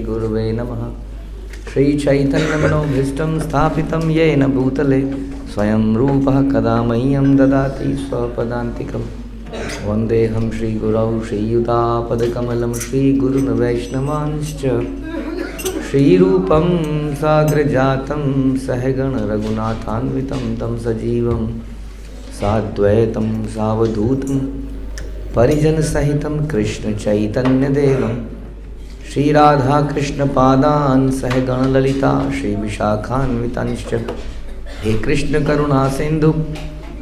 गुरुवे नमः। श्रीचैतन्यमनोभीष्टं स्थापितं येन भूतले स्वयं रूपः कदा मह्यं ददाति स्वपदान्तिकं। वन्देऽहं श्रीगुरौ श्रीयुतापदकमलं श्रीगुरुन् वैष्णवांश्च श्रीरूपं साग्रजातं सहगण रघुनाथान्वितं तं सजीवं साद्वैतं सावधूतं परिजनसहितं कृष्णचैतन्यदेवं श्री राधा कृष्ण पादान सहगण ललिता श्री विशाखान्वितांश्च। हे कृष्ण करुणा सिंधु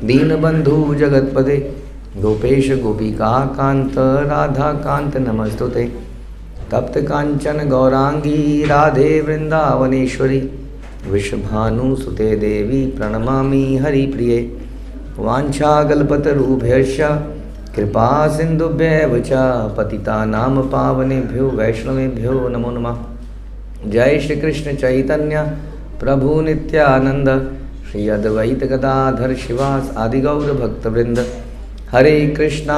दीनबंधु जगतपते गोपेश गोपिका कांत राधा कांत नमस्तुते। तप्त कांचन गौरांगी राधे वृंदावनेश्वरी विश्वभानुसुते देवी प्रणमामि हरिप्रिये। वाञ्छाकल्पतरुभ्यश्च कृपा सिंधुभ्यैव च पतितानां पावनेभ्यो वैष्णवेभ्यो नमो नमः। जय श्री कृष्ण चैतन्य प्रभु नित्यानंद श्री अद्वैत गदाधर शिवास आदि गौर भक्तवृंद। हरे कृष्णा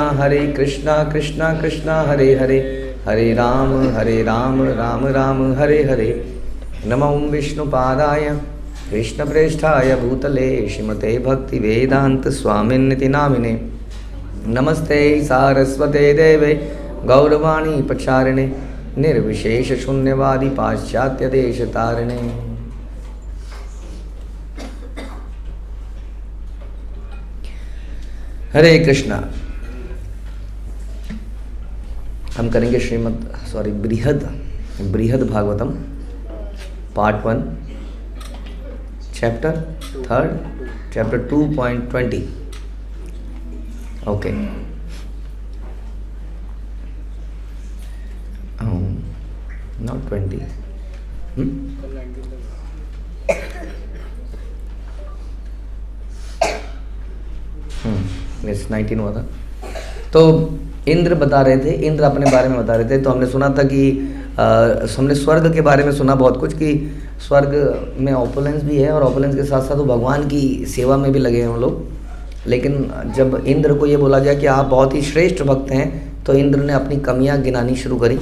कृष्णा कृष्णा हरे हरे, हरे राम राम राम हरे हरे। नमो विष्णुपादाय कृष्णप्रेष्ठाय भूतले श्रीमते भक्तिवेदांत स्वामिन्निति नामिने। नमस्ते सारस्वते देवे गौरवाणी प्रचारिणे निर्विशेष शून्यवादी पाश्चात्य देश तारिणे। हरे कृष्णा। हम करेंगे बृहद Bhagavatam part 1 chapter 3 chapter 2.20। Okay not 20। Yes 19 हुआ था। तो इंद्र बता रहे थे, इंद्र अपने बारे में बता रहे थे। तो हमने सुना था कि हमने स्वर्ग के बारे में सुना बहुत कुछ, कि स्वर्ग में ऑपुलेंस भी है और ऑपुलेंस के साथ साथ वो भगवान की सेवा में भी लगे हैं वो लोग। लेकिन जब इंद्र को ये बोला गया कि आप बहुत ही श्रेष्ठ भक्त हैं, तो इंद्र ने अपनी कमियां गिनानी शुरू करी।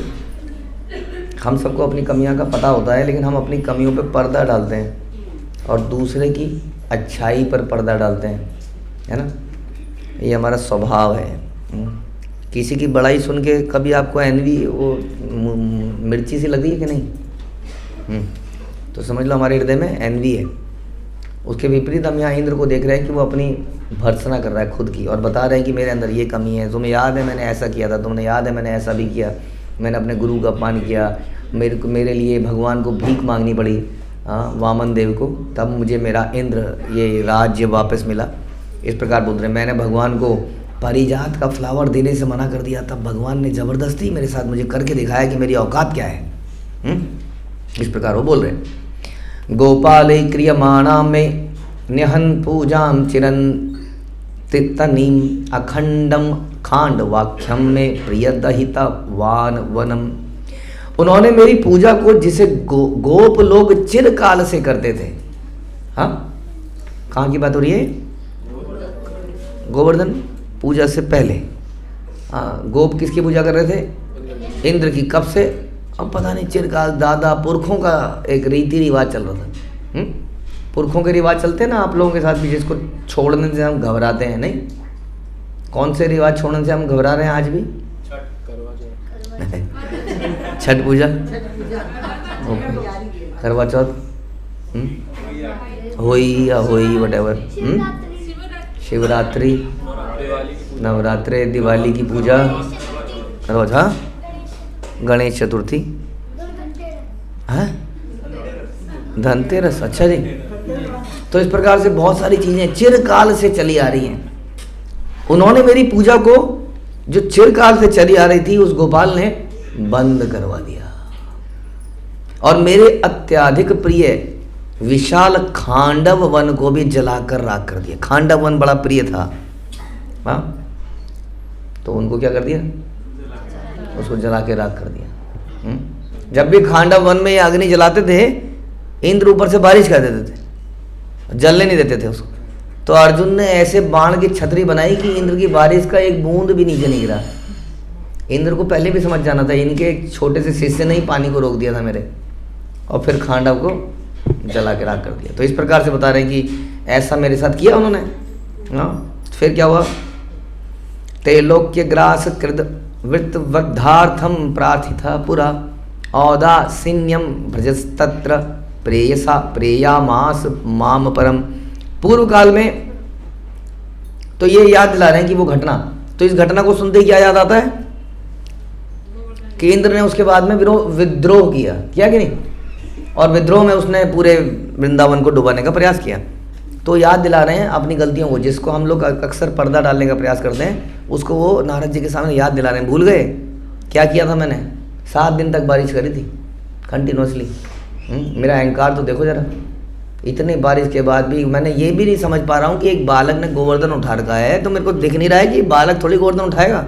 हम सबको अपनी कमियां का पता होता है, लेकिन हम अपनी कमियों पे पर्दा डालते हैं और दूसरे की अच्छाई पर पर्दा डालते हैं, है ना। ये हमारा स्वभाव है। किसी की बड़ाई सुन के कभी आपको एनवी वो मिर्ची सी लगी है कि नहीं? तो समझ लो हमारे हृदय में एनवी है। उसके विपरीत हम यहाँ इंद्र को देख रहे हैं कि वो अपनी भर्त्सना कर रहा है खुद की, और बता रहे हैं कि मेरे अंदर ये कमी है। तुम्हें याद है मैंने ऐसा किया था, तुम्हें याद है मैंने ऐसा भी किया, मैंने अपने गुरु का अपमान किया, मेरे लिए भगवान को भीख मांगनी पड़ी, वामन देव को, तब मुझे मेरा इंद्र ये राज्य वापस मिला। इस प्रकार बोल रहे हैं। मैंने भगवान को पारिजात का फ्लावर देने से मना कर दिया, तब भगवान ने ज़बरदस्ती मेरे साथ मुझे करके दिखाया कि मेरी औकात क्या है। इस प्रकार वो बोल रहे हैं। गोपाले क्रियमाणा में न्यहन पूजाम चिरन तितनीम अखंडम खांड वाक्यम में प्रियदहिता वान वनम। उन्होंने मेरी पूजा को जिसे गोप लोग चिरकाल से करते थे। हाँ, कहाँ की बात हो रही है? गोवर्धन पूजा से पहले। हाँ, गोप किसकी पूजा कर रहे थे? इंद्र की। कब से? अब पता नहीं, चिरकाल दादा पुरखों का एक रीति रिवाज चल रहा था। पुरखों के रिवाज चलते हैं ना आप लोगों के साथ भी, जिसको छोड़ने से हम घबराते हैं। नहीं, कौन से रिवाज छोड़ने से हम घबरा रहे हैं आज भी? छठ पूजा, करवा चौथ, होई वटेवर, शिवरात्रि, नवरात्रि, दिवाली की पूजा, करवा चौथ, गणेश चतुर्थी, है धनतेरस। अच्छा जी। तो इस प्रकार से बहुत सारी चीज़ें चिरकाल से चली आ रही हैं। उन्होंने मेरी पूजा को जो चिरकाल से चली आ रही थी, उस गोपाल ने बंद करवा दिया, और मेरे अत्यधिक प्रिय विशाल खांडव वन को भी जलाकर राख कर दिया। खांडव वन बड़ा प्रिय था, हाँ, तो उनको क्या कर दिया? उसको जला के राख कर दिया। जब भी खांडव वन में ये अग्नि जलाते थे, इंद्र ऊपर से बारिश कर देते थे, जलने नहीं देते थे उसको। तो अर्जुन ने ऐसे बाण की छतरी बनाई कि इंद्र की बारिश का एक बूंद भी नीचे नहीं गिरा। इंद्र को पहले भी समझ जाना था, इनके एक छोटे से शिष्य ने ही पानी को रोक दिया था मेरे, और फिर खांडव को जला के राख कर दिया। तो इस प्रकार से बता रहे हैं कि ऐसा मेरे साथ किया उन्होंने। हाँ, फिर क्या हुआ? तेलोक्य ग्रास कृत वृत्त वधार्थम प्रार्थिता पुरा औदासीन्यम भ्रजस्तत्र प्रेयसा प्रेयामास माम परम। पूर्व काल में तो ये याद दिला रहे हैं कि वो घटना, तो इस घटना को सुनते ही क्या याद आता है कि इंद्र ने उसके बाद में विद्रोह किया कि नहीं, और विद्रोह में उसने पूरे वृंदावन को डुबाने का प्रयास किया। तो याद दिला रहे हैं अपनी गलतियों को, जिसको हम लोग अक्सर पर्दा डालने का प्रयास करते हैं, उसको वो नारद जी के सामने याद दिला रहे हैं। भूल गए क्या किया था मैंने? 7 दिन तक बारिश करी थी कंटिन्यूसली। मेरा अहंकार तो देखो जरा, इतनी बारिश के बाद भी मैंने ये भी नहीं समझ पा रहा हूँ कि एक बालक ने गोवर्धन उठा रखा है, तो मेरे को दिख नहीं रहा है कि बालक थोड़ी गोवर्धन उठाएगा,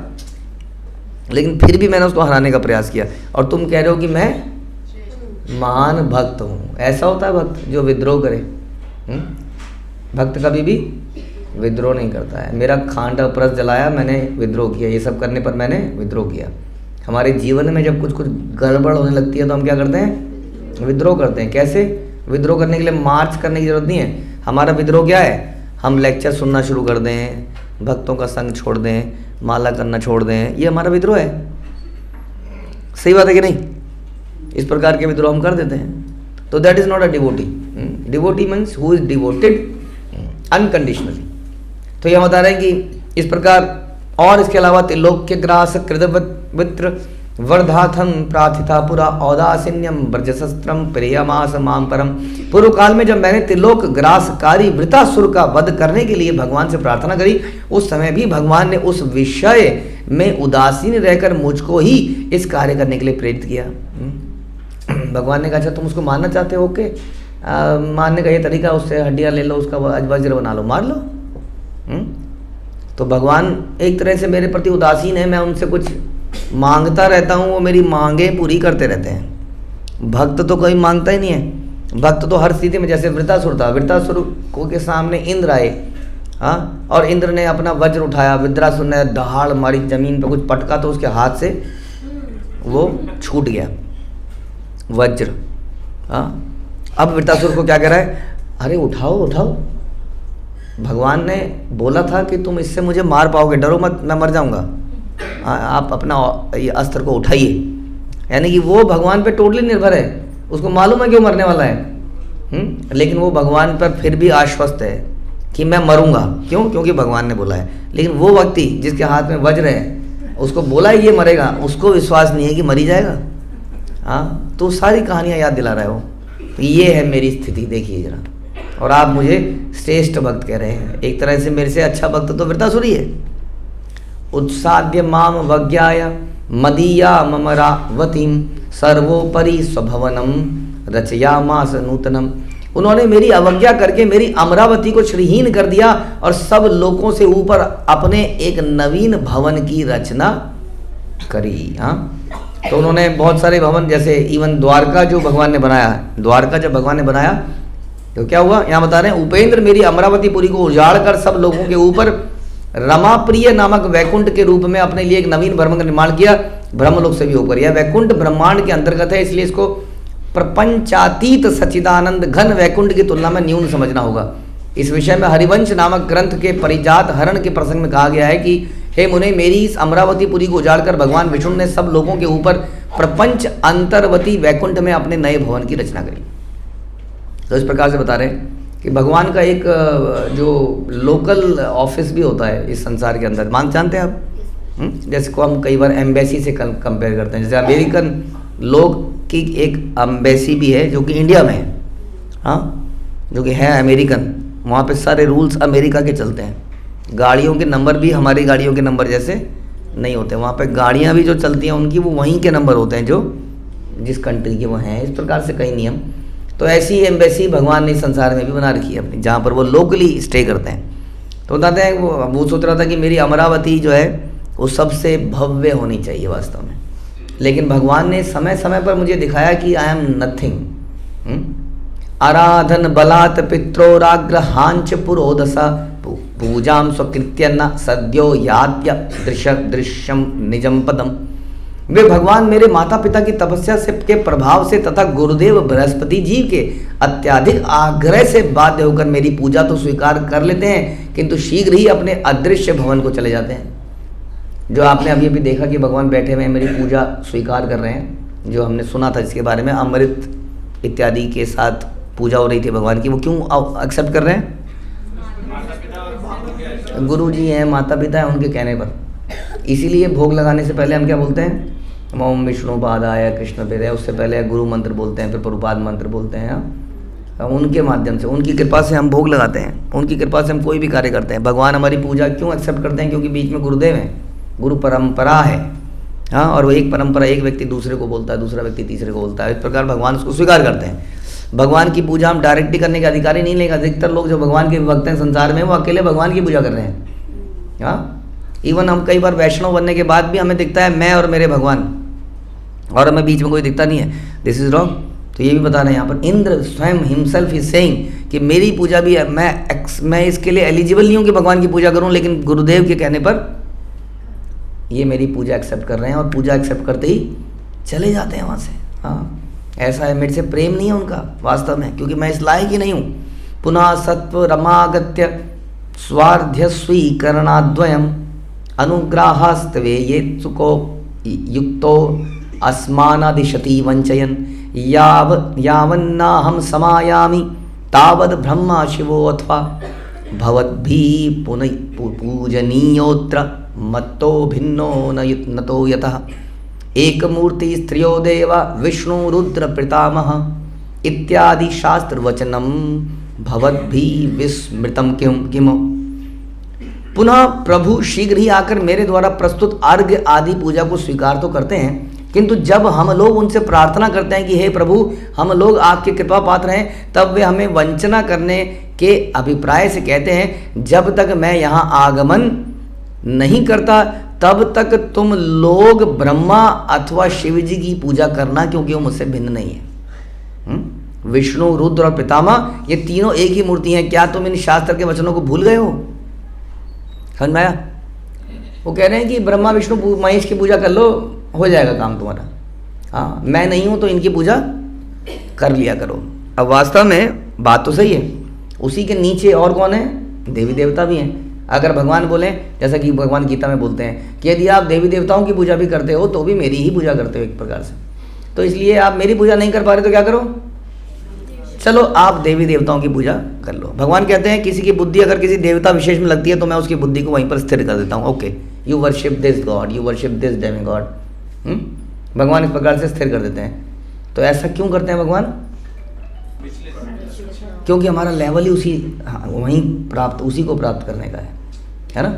लेकिन फिर भी मैंने उसको हराने का प्रयास किया। और तुम कह रहे हो कि मैं महान भक्त हूँ। ऐसा होता है भक्त जो विद्रोह करे? भक्त कभी भी विद्रोह नहीं करता है। मेरा खांडव परस जलाया, मैंने विद्रोह किया, ये सब करने पर मैंने विद्रोह किया। हमारे जीवन में जब कुछ गड़बड़ होने लगती है तो हम क्या करते हैं? विद्रोह करते हैं। कैसे? विद्रोह करने के लिए मार्च करने की जरूरत नहीं है। हमारा विद्रोह क्या है? हम लेक्चर सुनना शुरू कर दें, भक्तों का संग छोड़ दें, माला करना छोड़ दें, ये हमारा विद्रोह है। सही बात है कि नहीं? इस प्रकार के विद्रोह हम कर देते हैं। तो that is not a devotee. Devotee means who is devoted unconditionally. तो यह बता रहे हैं कि इस प्रकार, और इसके अलावा त्रिलोक्य ग्रास कृतवित्र वर्धाथम प्रार्थिता पुरा औदासीन्यम ब्रजशस्त्रम प्रियमास माम परम। पूर्व काल में जब मैंने त्रिलोक ग्रासकारी वृतासुर का वध करने के लिए भगवान से प्रार्थना करी, उस समय भी भगवान ने उस विषय में उदासीन रहकर मुझको ही इस कार्य करने के लिए प्रेरित किया। भगवान ने कहा अच्छा तुम उसको मारना चाहते हो, ओके, मारने का ये तरीका, उससे हड्डियाँ ले लो, उसका वज्र बना लो, मार लो। तो भगवान एक तरह से मेरे प्रति उदासीन है। मैं उनसे कुछ मांगता रहता हूँ, वो मेरी मांगे पूरी करते रहते हैं। भक्त तो कोई मांगता ही नहीं है। भक्त तो हर स्थिति में, जैसे वृतासुर था, वृतासुर को के सामने इंद्र आए, हाँ, और इंद्र ने अपना वज्र उठाया, वृत्रासुर ने दहाड़ मारी, जमीन पर कुछ पटका तो उसके हाथ से वो छूट गया वज्र। हाँ, अब वृतासुर को क्या कह रहा है? अरे उठाओ उठाओ, भगवान ने बोला था कि तुम इससे मुझे मार पाओगे, डरो मत, मैं मर जाऊंगा, आप अपना ये अस्त्र को उठाइए। यानी कि वो भगवान पे टोटली निर्भर है, उसको मालूम है क्यों मरने वाला है। लेकिन वो भगवान पर फिर भी आश्वस्त है कि मैं मरूंगा। क्यों? क्योंकि भगवान ने बोला है। लेकिन वो व्यक्ति जिसके हाथ में वज्र है, उसको बोला है ये मरेगा, उसको विश्वास नहीं है कि मरी जाएगा। हाँ, तो सारी कहानियाँ याद दिला रहा है वो। तो ये है मेरी स्थिति, देखिए जरा। और आप मुझे श्रेष्ठ भक्त कह रहे हैं। एक तरह से मेरे से अच्छा भक्त तो वृतासुर ही है। उत्साद्य माम वज्ञाय मदीया ममरावतीम सर्वोपरि स्वभवनम रचयामास नूतनम। उन्होंने मेरी अवज्ञा करके मेरी अमरावती को श्रीहीन कर दिया और सब लोगों से ऊपर अपने एक नवीन भवन की रचना करी। हाँ, तो उन्होंने बहुत सारे भवन, जैसे इवन द्वारका जो भगवान ने बनाया, द्वारका जब भगवान ने बनाया तो क्या हुआ? यहाँ बता रहे हैं, उपेंद्र मेरी अमरावतीपुरी को उजाड़ कर सब लोगों के ऊपर रमाप्रिय नामक वैकुंठ के रूप में अपने लिए एक नवीन ब्रह्म का निर्माण किया, ब्रह्मलोक से भी ऊपर। यह वैकुंठ ब्रह्मांड के अंतर्गत है, इसलिए इसको प्रपंचातीत सच्चिदानंद घन वैकुंठ की तुलना में न्यून समझना होगा। इस विषय में हरिवंश नामक ग्रंथ के परिजात हरण के प्रसंग में कहा गया है कि हे मुने, मेरी इस अमरावतीपुरी को उजाड़कर भगवान विष्णु ने सब लोगों के ऊपर प्रपंच अंतर्वती वैकुंठ में अपने नए भवन की रचना करी। तो इस प्रकार से बता रहे हैं कि भगवान का एक जो लोकल ऑफिस भी होता है इस संसार के अंदर, जानते हैं आप? जैसे को हम कई बार एम्बेसी से कंपेयर करते हैं। जैसे अमेरिकन लोग की एक एम्बेसी भी है जो कि इंडिया में है, हाँ, जो कि है अमेरिकन। वहाँ पे सारे रूल्स अमेरिका के चलते हैं। गाड़ियों के नंबर भी हमारी गाड़ियों के नंबर जैसे नहीं होते। वहाँ पे गाड़ियाँ भी जो चलती हैं उनकी वो वहीं के नंबर होते हैं जो जिस कंट्री के वो हैं। इस प्रकार से कई नियम। तो ऐसी एम्बेसी भगवान ने इस संसार में भी बना रखी है अपनी, जहाँ पर वो लोकली स्टे करते हैं। तो बताते हैं वो सोच रहा था कि मेरी अमरावती जो है वो सबसे भव्य होनी चाहिए वास्तव में, लेकिन भगवान ने समय समय पर मुझे दिखाया कि आई एम नथिंग। आराधन बलात् पित्रोराग्रहांच पुरोदसा पूजाम स्वकृत्य न सद्यो यात्य दृश्यम निजम पदम। वे भगवान मेरे माता पिता की तपस्या से के प्रभाव से तथा गुरुदेव बृहस्पति जी के अत्यधिक आग्रह से बाध्य होकर मेरी पूजा तो स्वीकार कर लेते हैं, किंतु शीघ्र ही अपने अदृश्य भवन को चले जाते हैं। जो आपने अभी अभी देखा कि भगवान बैठे हुए मेरी पूजा स्वीकार कर रहे हैं, जो हमने सुना था इसके बारे में, अमृत इत्यादि के साथ पूजा हो रही थी भगवान की, वो क्यों एक्सेप्ट कर रहे हैं? गुरु जी हैं, माता पिता हैं, उनके कहने पर। इसीलिए भोग लगाने से पहले हम क्या बोलते हैं? ओम विष्णु पादाय कृष्ण हृदय, उससे पहले गुरु मंत्र बोलते हैं, फिर प्रभुपाद मंत्र बोलते हैं। उनके माध्यम से, उनकी कृपा से हम भोग लगाते हैं, उनकी कृपा से हम कोई भी कार्य करते हैं। भगवान हमारी पूजा क्यों एक्सेप्ट करते हैं? क्योंकि बीच में गुरुदेव हैं, गुरु परंपरा है। हाँ, और वो एक परंपरा, एक व्यक्ति दूसरे को बोलता है, दूसरा व्यक्ति तीसरे को बोलता है, इस प्रकार भगवान उसको स्वीकार करते हैं। भगवान की पूजा हम डायरेक्टली करने के अधिकारी नहीं लेगा। अधिकतर लोग जो भगवान के भक्त हैं संसार में, वो अकेले भगवान की पूजा कर रहे हैं। हाँ, इवन हम कई बार वैष्णव बनने के बाद भी हमें दिखता है मैं और मेरे भगवान, और हमें बीच में कोई दिखता नहीं है। This is wrong. तो ये भी बता रहे हैं यहाँ पर, इंद्र स्वयं हिमसेल्फ इज सेइंग कि मेरी पूजा भी है, मैं इसके लिए एलिजिबल नहीं हूँ कि भगवान की पूजा करूँ, लेकिन गुरुदेव के कहने पर ये मेरी पूजा एक्सेप्ट कर रहे हैं, और पूजा एक्सेप्ट करते ही चले जाते हैं वहाँ से। हाँ, ऐसा है, मेरे से प्रेम नहीं है उनका वास्तव में, क्योंकि मैं इस लायक ही नहीं हूँ। पुनः सत्व रमागत्य स्वार्ध्य स्वीकरणाद्वयम अनुग्रहास्तवे ये सुको युक्तो अस्मानादिशति वंचयन यावन्ना हम समायामि तावद ब्रह्मा शिवो अथवा भवद्भिः पूजनीयोत्र मत्तो भिन्नो नतो यतः एकमूर्ति स्त्रियो देवा विष्णु रुद्र पितामह इत्यादि शास्त्र वचनम भवद्भिः विस्मृतम किम। पुनः प्रभु शीघ्र ही आकर मेरे द्वारा प्रस्तुत अर्घ्य आदि पूजा को स्वीकार तो करते हैं, किंतु जब हम लोग उनसे प्रार्थना करते हैं कि हे प्रभु हम लोग आपके कृपा पात्र हैं, तब वे हमें वंचना करने के अभिप्राय से कहते हैं जब तक मैं यहाँ आगमन नहीं करता तब तक तुम लोग ब्रह्मा अथवा शिव जी की पूजा करना, क्योंकि वो मुझसे भिन्न नहीं है। विष्णु रुद्र और पितामह ये तीनों एक ही मूर्ति हैं। क्या तुम इन शास्त्र के वचनों को भूल गए हो? समझ में आया? वो कह रहे हैं कि ब्रह्मा विष्णु महेश की पूजा कर लो, हो जाएगा काम तुम्हारा। हाँ, मैं नहीं हूं तो इनकी पूजा कर लिया करो। अब वास्तव में बात तो सही है, उसी के नीचे और कौन है? देवी देवता भी हैं। अगर भगवान बोले, जैसा कि भगवान गीता में बोलते हैं कि यदि आप देवी देवताओं की पूजा भी करते हो तो भी मेरी ही पूजा करते हो एक प्रकार से, तो इसलिए आप मेरी पूजा नहीं कर पा रहे तो क्या करो? चलो आप देवी देवताओं की पूजा कर लो। भगवान कहते हैं किसी की बुद्धि अगर किसी देवता विशेष में लगती है तो मैं उसकी बुद्धि को वहीं पर स्थिर कर देता हूँ। Okay, you worship this God, you worship this Demi God. भगवान इस प्रकार से स्थिर कर देते हैं। तो ऐसा क्यों करते हैं भगवान? क्योंकि हमारा लेवल ही वहीं प्राप्त, उसी को प्राप्त करने का है ना?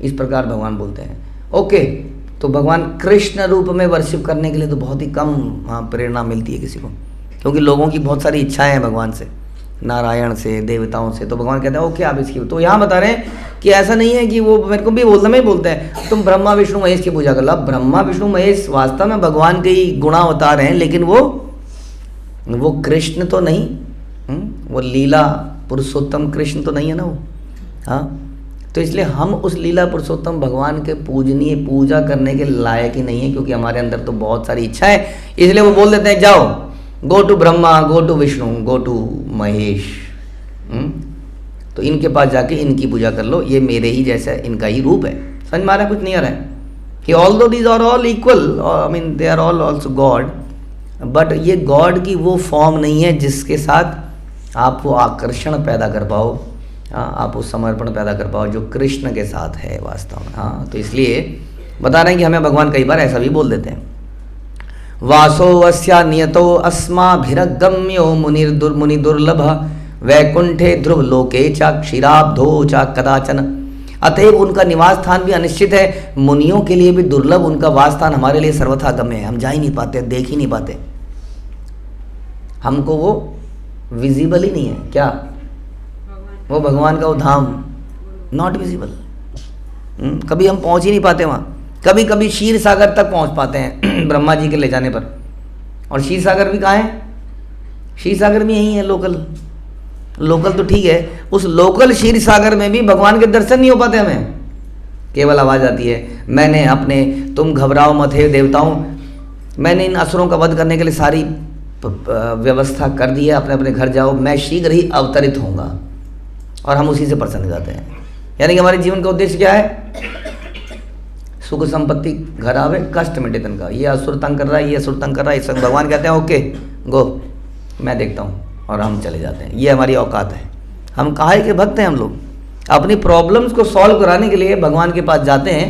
इस प्रकार भगवान बोलते हैं। ओके, तो भगवान कृष्ण रूप में वर्शिप करने के लिए तो बहुत ही कम प्रेरणा मिलती है किसी को, क्योंकि लोगों की बहुत सारी इच्छाएं हैं भगवान से, नारायण से, देवताओं से। तो भगवान कहते हैं ओके आप इसकी, तो यहाँ बता रहे हैं कि ऐसा नहीं है कि वो मेरे को भी बोलते हैं तुम ब्रह्मा विष्णु महेश की पूजा कर लो। ब्रह्मा विष्णु महेश वास्तव में भगवान के ही गुणा बता रहे हैं, लेकिन वो कृष्ण तो नहीं, वो लीला पुरुषोत्तम कृष्ण तो नहीं है ना वो। हाँ, तो इसलिए हम उस लीला पुरुषोत्तम भगवान के पूजनीय पूजा करने के लायक ही नहीं है, क्योंकि हमारे अंदर तो बहुत सारी इच्छा है। इसलिए वो बोल देते हैं जाओ, go to Brahma, go to Vishnu, go to Mahesh, तो इनके पास जाके इनकी पूजा कर लो, ये मेरे ही जैसा इनका ही रूप है। समझ में आ रहा है? कुछ नहीं आ रहा है कि although these are all equal, I mean they are all also god, but ये गॉड की वो फॉर्म नहीं है जिसके साथ आप वो आकर्षण पैदा कर पाओ, आप वो समर्पण पैदा कर पाओ जो कृष्ण के साथ है वास्तव में। हाँ, तो इसलिए बता रहे हैं कि हमें भगवान कई बार ऐसा भी बोल देते हैं। वासो अस्या नियतो अस्माभिरगम्यो मुनि दुर्लभ वैकुंठे ध्रुव लोके चा क्षीराब्धो चा कदाचन। अतएव उनका निवास स्थान भी अनिश्चित है, मुनियों के लिए भी दुर्लभ उनका वास स्थान हमारे लिए सर्वथा गम्य है। हम जा ही नहीं पाते, देख ही नहीं पाते, हमको वो विजिबल ही नहीं है। क्या वो भगवान का वो धाम नॉट विजिबल, कभी हम पहुंच ही नहीं पाते वहाँ। कभी कभी क्षीर सागर तक पहुंच पाते हैं ब्रह्मा जी के ले जाने पर, और क्षीर सागर भी कहाँ है? क्षीर सागर भी यही है लोकल, लोकल तो ठीक है, उस लोकल क्षीर सागर में भी भगवान के दर्शन नहीं हो पाते हमें। केवल आवाज़ आती है, मैंने अपने, तुम घबराओ मत हे देवताओं, मैंने इन असुरों का वध करने के लिए सारी व्यवस्था कर दी है, अपने अपने घर जाओ, मैं शीघ्र ही अवतरित होऊंगा। और हम उसी से प्रसन्न हो जाते हैं। यानी कि हमारे जीवन का उद्देश्य क्या है? सुख संपत्ति घर आवे, कष्ट मिटे तन का। ये असुर तंग कर रहा है, ये असुर तंग कर रहा है, इस भगवान कहते हैं ओके गो, मैं देखता हूँ, और हम चले जाते हैं। ये हमारी औकात है। हम काहे के भक्त हैं? हम लोग अपनी प्रॉब्लम्स को सॉल्व कराने के लिए भगवान के पास जाते हैं,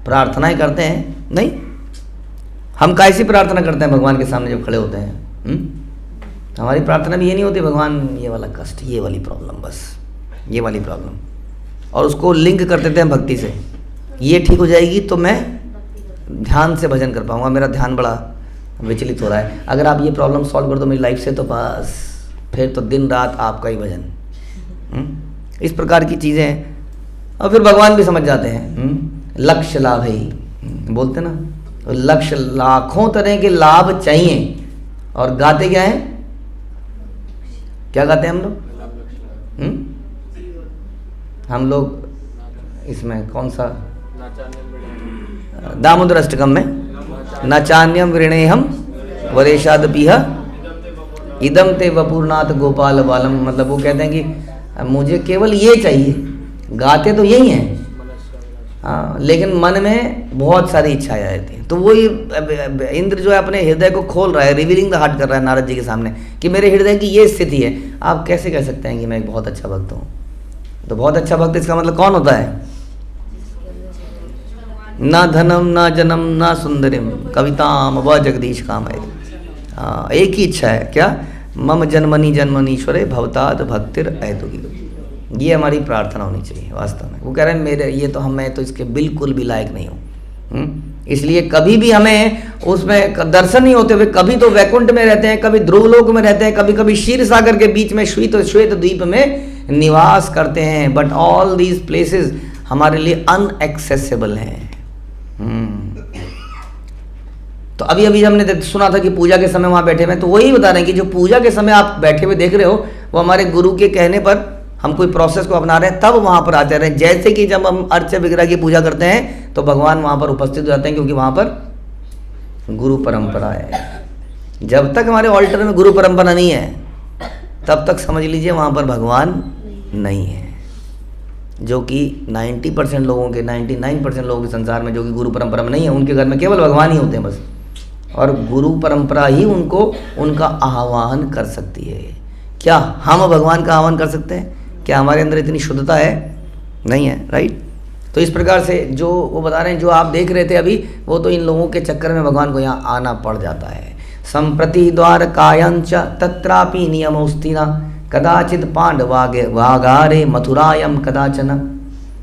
प्रार्थनाएं करते हैं। नहीं, हम कैसी प्रार्थना करते हैं भगवान के सामने जब खड़े होते हैं? हमारी प्रार्थना भी ये नहीं होती, भगवान ये वाला कष्ट, ये वाली प्रॉब्लम, बस ये वाली प्रॉब्लम, और उसको लिंक कर देते हैं भक्ति से। ये ठीक हो जाएगी तो मैं ध्यान से भजन कर पाऊंगा, मेरा ध्यान बड़ा विचलित हो रहा है। अगर आप ये प्रॉब्लम सॉल्व कर दो मेरी लाइफ से, तो बस फिर तो दिन रात आपका ही भजन। इस प्रकार की चीज़ें हैं। और फिर भगवान भी समझ जाते हैं। लक्ष्य लाभ ही बोलते ना, तो लक्ष्य, लाखों तरह के लाभ चाहिए। और गाते क्या हैं? क्या गाते हैं हम लोग? हम लोग इसमें कौन सा, दामोदर अष्टकम में, नाचान्यम वृणेहम वरेशादपीह इदम ते वपूर्नाथ गोपाल बालम। मतलब वो कहते हैं कि मुझे केवल ये चाहिए। गाते तो यही हैं, हाँ, लेकिन मन में बहुत सारी इच्छाएं आ जाती हैं। तो वही इंद्र जो है अपने हृदय को खोल रहा है, रिवीलिंग द हार्ट कर रहा है नारद जी के सामने कि मेरे हृदय की ये स्थिति है। आप कैसे कह सकते हैं कि मैं एक बहुत अच्छा भक्त हूँ? तो बहुत अच्छा भक्त इसका मतलब कौन होता है? ना धनम ना जनम ना सुंदरिम कविताम व जगदीश काम है। हाँ, एक ही इच्छा है, क्या? मम जन्मनी जन्मनीश्वरे भवताद भक्तिर ऐतुकी। ये हमारी प्रार्थना होनी चाहिए वास्तव में। वो कह रहे हैं मेरे ये तो मैं तो इसके बिल्कुल भी लायक नहीं हूँ। इसलिए कभी भी हमें उसमें दर्शन नहीं होते हुए, कभी तो वैकुंठ में रहते हैं, कभी ध्रुवलोक में रहते हैं, कभी कभी क्षीर सागर के बीच में श्वेत द्वीप में निवास करते हैं। बट ऑल दीज प्लेसेस हमारे लिए अनएक्सेसिबल हैं। तो अभी अभी हमने सुना था कि पूजा के समय वहाँ बैठे हुए, तो वही बता रहे हैं कि जो पूजा के समय आप बैठे हुए देख रहे हो, वो हमारे गुरु के कहने पर हम कोई प्रोसेस को अपना रहे हैं, तब वहाँ पर आते रहे। जैसे कि जब हम अर्च विग्रह की पूजा करते हैं तो भगवान वहाँ पर उपस्थित हो जाते हैं, क्योंकि वहाँ पर गुरु परंपरा है। जब तक हमारे ऑल्टर में गुरु परंपरा नहीं है, तब तक समझ लीजिए वहाँ पर भगवान नहीं है। जो कि 90% लोगों के, 99% लोगों के संसार में जो कि गुरु परंपरा में नहीं है, उनके घर में केवल भगवान ही होते हैं बस। और गुरु परंपरा ही उनको उनका आह्वान कर सकती है। क्या हम भगवान का आह्वान कर सकते हैं? क्या हमारे अंदर इतनी शुद्धता है? नहीं है, राइट। तो इस प्रकार से जो वो बता रहे हैं, जो आप देख रहे थे अभी, वो तो इन लोगों के चक्कर में भगवान को यहाँ आना पड़ जाता है। संप्रति द्वार कायंच तत्रापि नियमोस्तिना कदाचित पांडवागारे मथुरायम कदाचन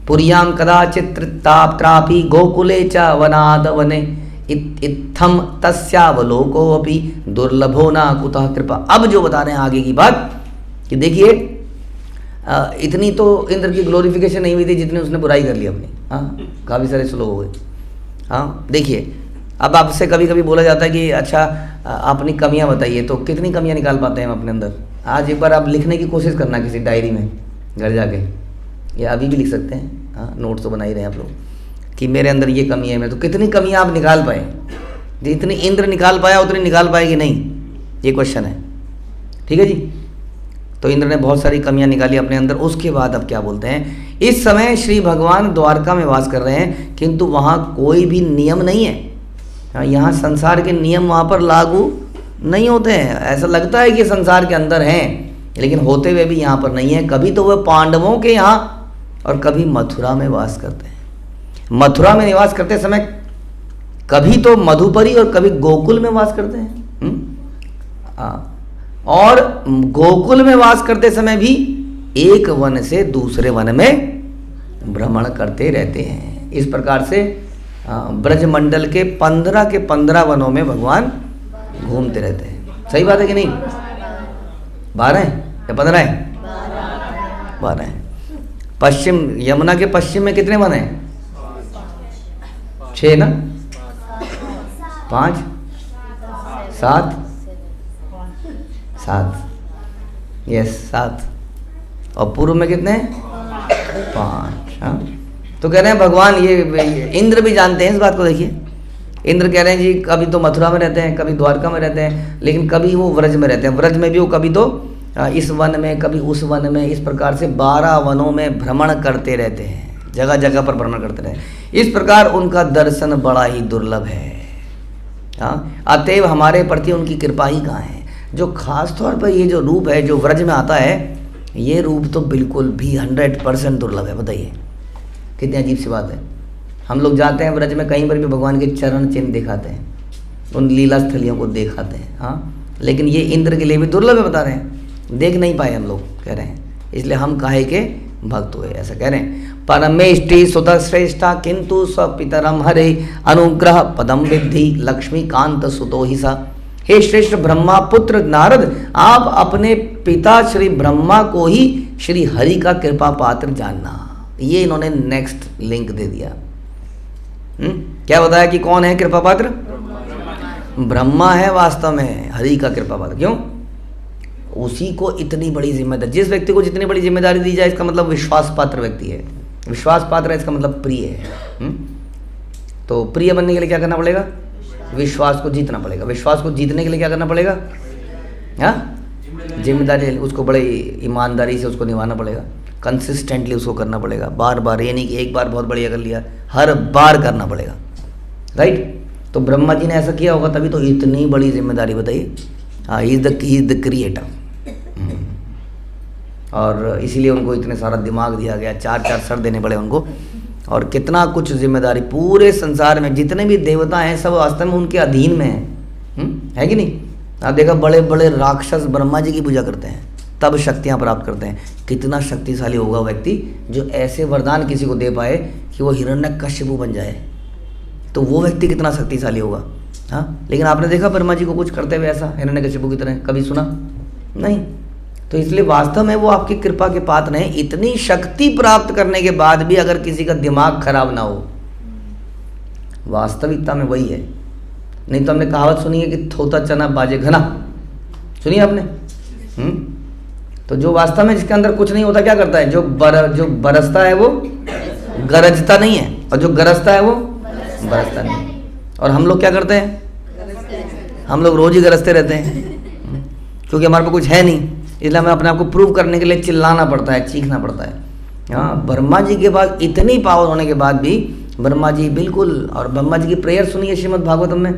पुर्याम कदाचित तत्रापि गोकुले च वनाद वने इत्थम तस्यावलोकोऽपि दुर्लभो न कुतः कृपा। अब जो बता रहे हैं आगे की बात कि देखिए, इतनी तो इंद्र की ग्लोरिफिकेशन नहीं हुई थी जितनी उसने बुराई कर ली अपनी। हाँ, काफ़ी सारे श्लोक हो गए। हाँ, देखिए, अब आपसे कभी कभी बोला जाता है कि अच्छा अपनी कमियां बताइए, तो कितनी कमियां निकाल पाते हैं हम अपने अंदर? आज एक बार आप लिखने की कोशिश करना किसी डायरी में घर जाके, या अभी भी लिख सकते हैं। हाँ, नोट्स तो बना ही रहे हैं आप लोग कि मेरे अंदर ये कमी है। मैं तो कितनी कमियां आप निकाल पाए? जितनी इंद्र निकाल पाया उतनी निकाल पाए कि नहीं, ये क्वेश्चन है। ठीक है जी। तो इंद्र ने बहुत सारी कमियां निकाली अपने अंदर। उसके बाद अब क्या बोलते हैं, इस समय श्री भगवान द्वारका में वास कर रहे हैं, किंतु वहाँ कोई भी नियम नहीं है। यहाँ संसार के नियम वहाँ पर लागू नहीं होते हैं। ऐसा लगता है कि संसार के अंदर हैं, लेकिन होते हुए भी यहाँ पर नहीं है। कभी तो वह पांडवों के यहाँ और कभी मथुरा में वास करते हैं। मथुरा में निवास करते समय कभी तो मधुपरी और कभी गोकुल में वास करते हैं। और गोकुल में वास करते समय भी एक वन से दूसरे वन में भ्रमण करते रहते हैं। इस प्रकार से ब्रजमंडल के 15 वनों में भगवान घूमते रहते हैं। सही बात है कि नहीं? 12 या 15 है? 12 है। पश्चिम यमुना के पश्चिम में कितने वन हैं? 6 ना? 5 7 7 यस 7। और पूर्व में कितने? 5। हाँ, तो कह रहे हैं भगवान, ये इंद्र भी जानते हैं इस बात को। देखिए इंद्र कह रहे हैं जी कभी तो मथुरा में रहते हैं, कभी द्वारका में रहते हैं, लेकिन कभी वो व्रज में रहते हैं, व्रज में भी वो कभी तो इस वन में, कभी उस वन में, इस प्रकार से 12 वनों में भ्रमण करते रहते हैं, जगह जगह पर भ्रमण करते रहते। इस प्रकार उनका दर्शन बड़ा ही दुर्लभ है। हाँ, अतएव हमारे प्रति उनकी कृपा ही कहाँ है। जो खास तौर पर ये जो रूप है जो व्रज में आता है, ये रूप तो बिल्कुल भी 100% दुर्लभ है। बताइए कितनी अजीब सी बात है। हम लोग जाते हैं व्रज में, कहीं पर भी भगवान के चरण चिन्ह दिखाते हैं, उन लीला स्थलियों को दिखाते हैं। हाँ, लेकिन ये इंद्र के लिए भी दुर्लभ है, बता रहे हैं, देख नहीं पाए हम लोग, कह रहे हैं, इसलिए हम काहे के भक्त हुए, ऐसा कह रहे हैं। परमेष्टि सुत श्रेष्ठा किंतु स्वपितरम हरे अनुग्रह पदम विद्धि लक्ष्मीकांत सुतो ही सा। हे श्रेष्ठ ब्रह्मा पुत्र नारद, आप अपने पिता श्री ब्रह्मा को ही श्री हरि का कृपा पात्र जानना। ये इन्होंने नेक्स्ट लिंक दे दिया। क्या बताया कि कौन है कृपा पात्र? ब्रह्मा है वास्तव में हरि का कृपा पात्र। क्यों? उसी को इतनी बड़ी जिम्मेदारी, जिस व्यक्ति को जितनी बड़ी जिम्मेदारी दी जाए, इसका मतलब विश्वास पात्र व्यक्ति है। विश्वास पात्र है, इसका मतलब प्रिय है। तो प्रिय बनने के लिए क्या करना पड़ेगा? विश्वास को जीतना पड़ेगा। विश्वास को जीतने के लिए क्या करना पड़ेगा? हाँ, जिम्मेदारी, उसको बड़े ईमानदारी से उसको निभाना पड़ेगा, कंसिस्टेंटली उसको करना पड़ेगा, बार बार, ये नहीं कि एक बार बहुत बढ़िया कर लिया, हर बार करना पड़ेगा। राइट? तो ब्रह्मा जी ने ऐसा किया होगा, तभी तो इतनी बड़ी जिम्मेदारी। बताइए, हाँ, ही इज द क्रिएटर। और इसीलिए उनको इतने सारा दिमाग दिया गया, 4 सर देने पड़े उनको, और कितना कुछ जिम्मेदारी। पूरे संसार में जितने भी देवता हैं सब वास्तव में उनके अधीन में हैं, है कि नहीं? आप देखा, बड़े बड़े राक्षस ब्रह्मा जी की पूजा करते हैं, तब शक्तियाँ प्राप्त करते हैं। कितना शक्तिशाली होगा व्यक्ति जो ऐसे वरदान किसी को दे पाए कि वो हिरण्यकश्यपु बन जाए, तो वो व्यक्ति कितना शक्तिशाली होगा। हाँ, लेकिन आपने देखा ब्रह्मा जी को कुछ करते हुए ऐसा हिरण्यकश्यपु की तरह? कभी सुना नहीं। तो इसलिए वास्तव में वो आपकी कृपा के पात्र हैं। इतनी शक्ति प्राप्त करने के बाद भी अगर किसी का दिमाग खराब ना हो, वास्तविकता में वही है। नहीं तो हमने कहावत सुनी है कि थोता चना बाजे घना, सुनिए आपने? तो जो वास्तव में जिसके अंदर कुछ नहीं होता क्या करता है? जो बरसता है वो गरजता नहीं है, और जो गरजता है वो बरसता नहीं है। और हम लोग क्या करते हैं? हम लोग रोज ही गरजते रहते हैं, क्योंकि हमारे पास कुछ है नहीं, इसलिए हमें अपने आप को प्रूव करने के लिए चिल्लाना पड़ता है, चीखना पड़ता है। हाँ, ब्रह्मा जी के पास इतनी पावर होने के बाद भी ब्रह्मा जी बिल्कुल, और ब्रह्मा जी की प्रेयर सुनिए श्रीमद् भागवतम में,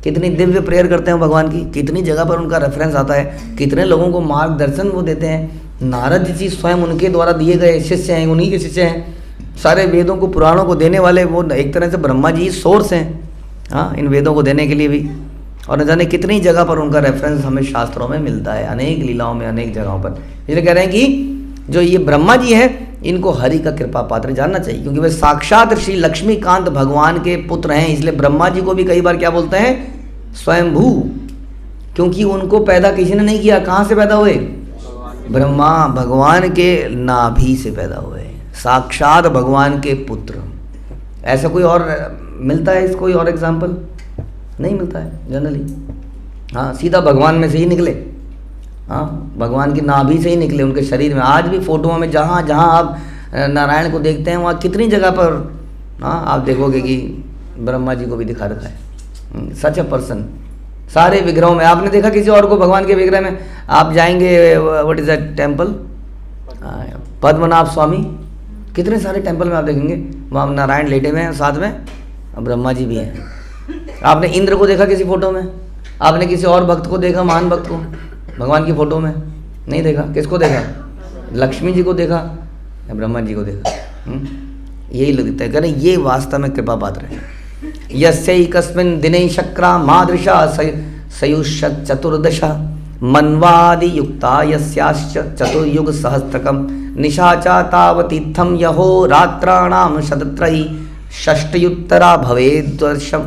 कितनी दिव्य प्रेयर करते हैं भगवान की, कितनी जगह पर उनका रेफरेंस आता है, कितने लोगों को मार्गदर्शन वो देते हैं। नारद जी स्वयं उनके द्वारा दिए गए शिष्य हैं, उन्हीं के शिष्य हैं। सारे वेदों को, पुराणों को देने वाले वो एक तरह से ब्रह्मा जी सोर्स हैं। हाँ, इन वेदों को देने के लिए भी, और न जाने कितनी जगह पर उनका रेफरेंस हमें शास्त्रों में मिलता है, अनेक लीलाओं में, अनेक जगहों पर। इसलिए कह रहे हैं कि जो ये ब्रह्मा जी है, इनको हरि का कृपा पात्र जानना चाहिए, क्योंकि वे साक्षात श्री लक्ष्मीकांत भगवान के पुत्र हैं। इसलिए ब्रह्मा जी को भी कई बार क्या बोलते हैं? स्वयंभू, क्योंकि उनको पैदा किसी ने नहीं किया। कहाँ से पैदा हुए? ब्रह्मा भगवान के नाभि से पैदा हुए, साक्षात भगवान के पुत्र। ऐसा कोई और मिलता है? इसको कोई और एग्जाम्पल नहीं मिलता है जनरली। हाँ, सीधा भगवान में से ही निकले। हाँ, भगवान की नाभि से ही निकले, उनके शरीर में। आज भी फोटोओं में जहाँ जहाँ आप नारायण को देखते हैं, वहाँ कितनी जगह पर हाँ आप देखोगे कि ब्रह्मा जी को भी दिखा रखा है। सच अ पर्सन। सारे विग्रहों में आपने देखा किसी और को भगवान के विग्रह में? आप जाएंगे, what is that temple, Padmanabha Swami, कितने सारे टेम्पल में आप देखेंगे वहाँ नारायण लेटे हुए हैं, साथ में ब्रह्मा जी भी हैं। आपने इंद्र को देखा किसी फोटो में? आपने किसी और भक्त को देखा, महान भक्त को भगवान की फोटो में? नहीं देखा। किसको देखा? लक्ष्मी जी को देखा या ब्रह्मा जी को देखा? यही लगता है, कह रहे ये वास्तव में कृपा पात्र है। यस्यैकस्मिन् दिने शक्रा मादृशा सयुष्यत् चतुर्दश मन्वादि युक्ता यस्याश्च चतुर्युग सहस्त्रकम् निशाचा तावतीत्थं यहो रात्राणां शतत्रयी षष्टयुत्तरा भवेद्वर्षम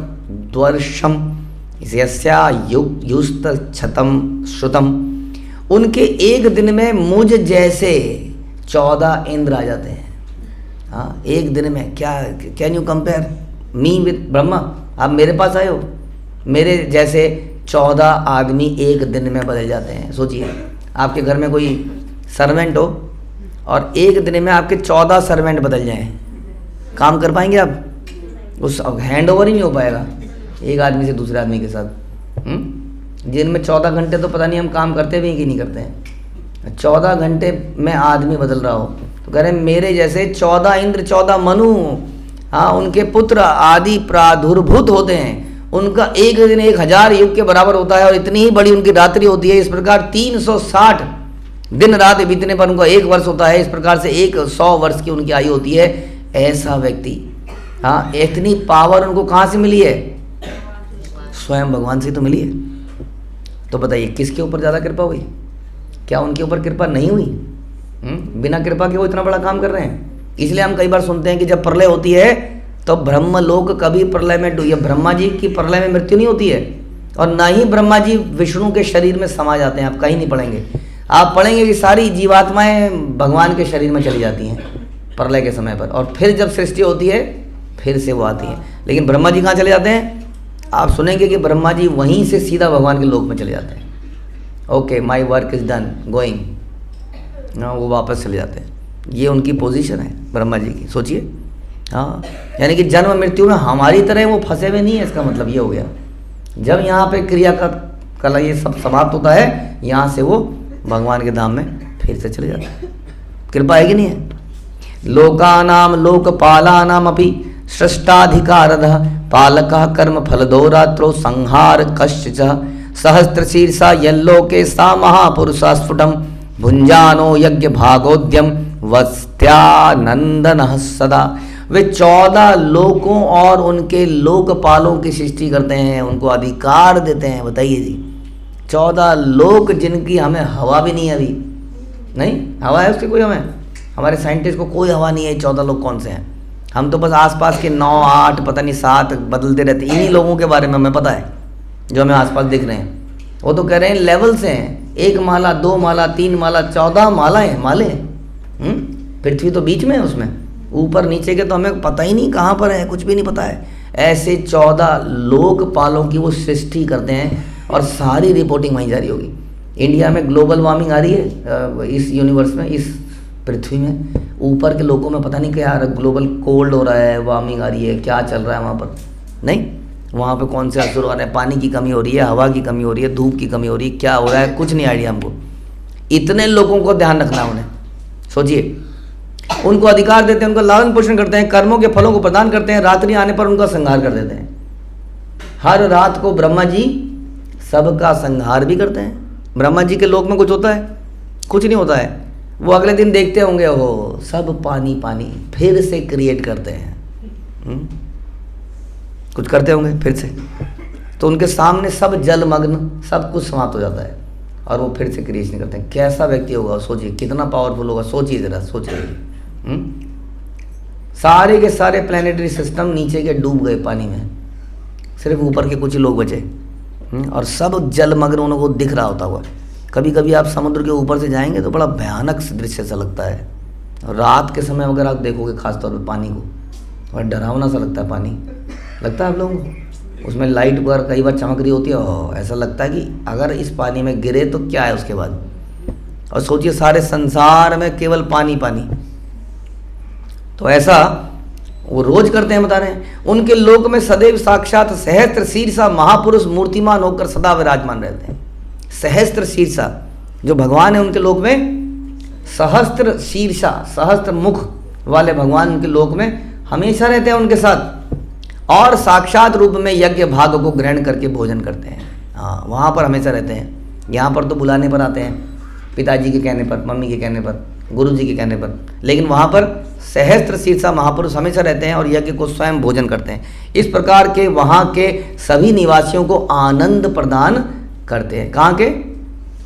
यस्या युस्तच्छतं श्रुतम। उनके एक दिन में मुझ जैसे 14 इंद्र आ जाते हैं। हाँ, एक दिन में। क्या can you compare me with Brahma? आप मेरे पास आए हो, मेरे जैसे 14 आदमी एक दिन में बदल जाते हैं। सोचिए, आपके घर में कोई सर्वेंट हो और एक दिन में आपके 14 सर्वेंट बदल जाएं, काम कर पाएंगे आप? उस हैंड ओवर ही नहीं हो पाएगा एक आदमी से दूसरे आदमी के साथ। दिन में 14 घंटे तो पता नहीं हम काम करते भी हैं कि नहीं करते हैं। 14 घंटे में आदमी बदल रहा हो तो कह रहे हैं मेरे जैसे 14 इंद्र 14 मनु, हाँ, उनके पुत्र आदि प्रादुर्भूत होते हैं। उनका एक दिन 1000 युग के बराबर होता है और इतनी ही बड़ी उनकी रात्रि होती है। इस प्रकार 360 दिन रात बीतने पर उनका 1 वर्ष होता है। इस प्रकार से 100 वर्ष की उनकी आयु होती है। ऐसा व्यक्ति, हाँ, इतनी पावर उनको कहाँ से मिली है? स्वयं भगवान से तो मिली है। तो बताइए किसके ऊपर ज़्यादा कृपा हुई? क्या उनके ऊपर कृपा नहीं हुई? बिना कृपा के वो इतना बड़ा काम कर रहे हैं। इसलिए हम कई बार सुनते हैं कि जब प्रलय होती है तो ब्रह्मलोक कभी प्रलय में ये ब्रह्मा जी की प्रलय में मृत्यु नहीं होती है और ना ही ब्रह्मा जी विष्णु के शरीर में समा जाते हैं। आप कहीं नहीं पढ़ेंगे। आप पढ़ेंगे कि सारी जीवात्माएं भगवान के शरीर में चली जाती हैं प्रलय के समय पर, और फिर जब सृष्टि होती है फिर से वो आती हैं। लेकिन ब्रह्मा जी कहाँ चले जाते हैं? आप सुनेंगे कि ब्रह्मा जी वहीं से सीधा भगवान के लोक में चले जाते हैं। Okay, my work is done, going, वो वापस चले जाते हैं। ये उनकी पोजीशन है ब्रह्मा जी की, सोचिए। हाँ, यानी कि जन्म मृत्यु में हमारी तरह वो फंसे हुए नहीं है। इसका मतलब ये हो गया जब यहाँ पे क्रिया का कला ये सब समाप्त होता है, यहाँ से वो भगवान के धाम में फिर से चले जाते हैं। कृपा है कि नहीं है? लोकानाम लोकपालानाम अपि सृष्टाधिकारदः पालकः कर्म फलदो रात्रो संहार कश्च सहस्त्र शीर्षा यल्लोके सा महापुरुषा स्फुटम भुंजानो यज्ञ भागोद्यम वस्त्यानंदनः सदा। वे 14 लोकों और उनके लोकपालों की सृष्टि करते हैं, उनको अधिकार देते हैं। बताइए जी, 14 लोक जिनकी हमें हवा भी नहीं है अभी। नहीं हवा है उसकी कोई? हमारे साइंटिस्ट को कोई हवा नहीं है। 14 लोग कौन से हैं? हम तो बस आसपास के 9 8 पता नहीं 7 बदलते रहते। इन्हीं लोगों के बारे में हमें पता है जो हमें आसपास दिख रहे हैं। वो तो कह रहे हैं लेवल से हैं, 1 माला 2 माला 3 माला 14 मालाएं माले। पृथ्वी तो बीच में है, उसमें ऊपर नीचे के तो हमें पता ही नहीं कहाँ पर है, कुछ भी नहीं पता है। ऐसे 14 लोकपालों की वो सृष्टि करते हैं और सारी रिपोर्टिंग वहीं जारी होगी। इंडिया में ग्लोबल वार्मिंग आ रही है, इस यूनिवर्स में, इस पृथ्वी में ऊपर के लोगों में पता नहीं क्या ग्लोबल कोल्ड हो रहा है, वार्मिंग आ रही है, क्या चल रहा है वहाँ पर? नहीं, वहाँ पे कौन से असुर आ रहे हैं, पानी की कमी हो रही है, हवा की कमी हो रही है, धूप की कमी हो रही है, क्या हो रहा है, कुछ नहीं आइडिया हमको। इतने लोगों को ध्यान रखना है उन्हें। सोचिए, उनको अधिकार देते हैं, उनका लालन पोषण करते हैं, कर्मों के फलों को प्रदान करते हैं, रात्रि आने पर उनका संहार कर देते हैं। हर रात को ब्रह्मा जी सबका संहार भी करते हैं। ब्रह्मा जी के लोक में कुछ होता है? कुछ नहीं होता है। वो अगले दिन देखते होंगे, हो सब पानी पानी, फिर से क्रिएट करते हैं। कुछ करते होंगे फिर से, तो उनके सामने सब जलमग्न, सब कुछ समाप्त हो जाता है और वो फिर से क्रिएशन करते हैं। कैसा व्यक्ति होगा? सोचिए कितना पावरफुल होगा। सोचिए जरा, सोचिए। सारे के सारे प्लैनेटरी सिस्टम नीचे के डूब गए पानी में, सिर्फ ऊपर के कुछ ही लोग बचे और सब जलमग्न उनको दिख रहा होता हुआ। कभी कभी आप समुद्र के ऊपर से जाएंगे तो बड़ा भयानक दृश्य सा लगता है। रात के समय अगर आप देखोगे खासतौर पर पानी को, और डरावना सा लगता है पानी। लगता है आप लोगों को? उसमें लाइट वगैरह कई बार चमक रही होती है, ऐसा लगता है कि अगर इस पानी में गिरे तो क्या है उसके बाद। और सोचिए सारे संसार में केवल पानी पानी। तो ऐसा वो रोज करते हैं, बता रहे हैं। उनके लोक में सदैव साक्षात सहस्त्र शीर्षा महापुरुष मूर्तिमान होकर सदा विराजमान रहते हैं। सहस्त्र शीर्षा जो भगवान है उनके लोक में, सहस्त्र शीर्षा सहस्त्र मुख वाले भगवान उनके लोक में हमेशा रहते हैं उनके साथ, और साक्षात रूप में यज्ञ भाग को ग्रहण करके भोजन करते हैं। हाँ, वहाँ पर हमेशा रहते हैं। यहाँ पर तो बुलाने पर आते हैं, पिताजी के कहने पर, मम्मी के कहने पर, गुरु जी के कहने पर, लेकिन वहाँ पर सहस्त्र शीर्षा महापुरुष हमेशा रहते हैं और यज्ञ को स्वयं भोजन करते हैं। इस प्रकार के वहाँ के सभी निवासियों को आनंद प्रदान करते हैं। कहाँ के?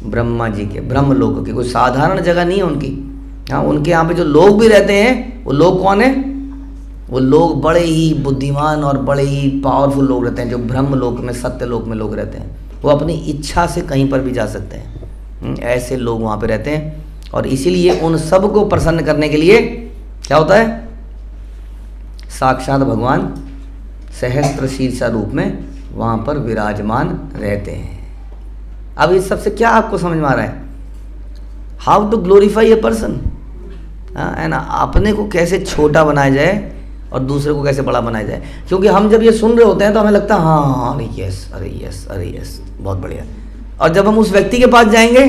ब्रह्मा जी के, ब्रह्मलोक की। कोई साधारण जगह नहीं है उनकी। हाँ, उनके यहाँ पे जो लोग भी रहते हैं वो लोग कौन है? वो लोग बड़े ही बुद्धिमान और बड़े ही पावरफुल लोग रहते हैं, जो ब्रह्मलोक में, सत्यलोक में लोग रहते हैं। वो अपनी इच्छा से कहीं पर भी जा सकते हैं। ऐसे लोग वहाँ पे रहते हैं और इसीलिए उन सब को प्रसन्न करने के लिए क्या होता है? साक्षात भगवान सहस्त्र शीर्षा रूप में वहाँ पर विराजमान रहते हैं। अब इस सबसे क्या आपको समझ में आ रहा है? How to glorify a person. है ना, अपने को कैसे छोटा बनाया जाए और दूसरे को कैसे बड़ा बनाया जाए। क्योंकि हम जब ये सुन रहे होते हैं तो हमें लगता है हाँ हाँ अरे यस अरे यस अरे यस बहुत बढ़िया, और जब हम उस व्यक्ति के पास जाएंगे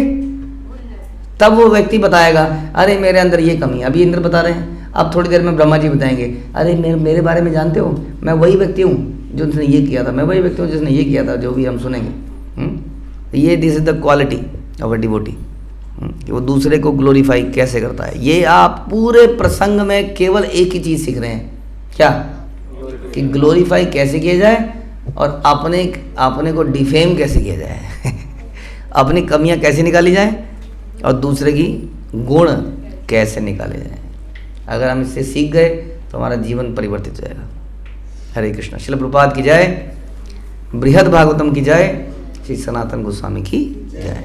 तब वो व्यक्ति बताएगा अरे मेरे अंदर ये कमी है। अभी इंद्र बता रहे हैं, अब थोड़ी देर में ब्रह्मा जी बताएंगे अरे मेरे बारे में जानते हो, मैं वही व्यक्ति हूँ जो जिसने ये किया था, मैं वही व्यक्ति हूँ जिसने ये किया था, जो भी हम सुनेंगे। ये this is the quality of a devotee, कि वो दूसरे को ग्लोरीफाई कैसे करता है। ये आप पूरे प्रसंग में केवल एक ही चीज़ सीख रहे हैं, क्या कि ग्लोरीफाई कैसे किया जाए और अपने को डिफेम कैसे किया जाए अपनी कमियां कैसे निकाली जाए और दूसरे की गुण कैसे निकाले जाए। अगर हम इससे सीख गए तो हमारा जीवन परिवर्तित हो जाएगा। हरे कृष्ण। श्रील प्रभुपाद की जय, बृहद भागवतम की जय, श्री सनातन गोस्वामी की जय।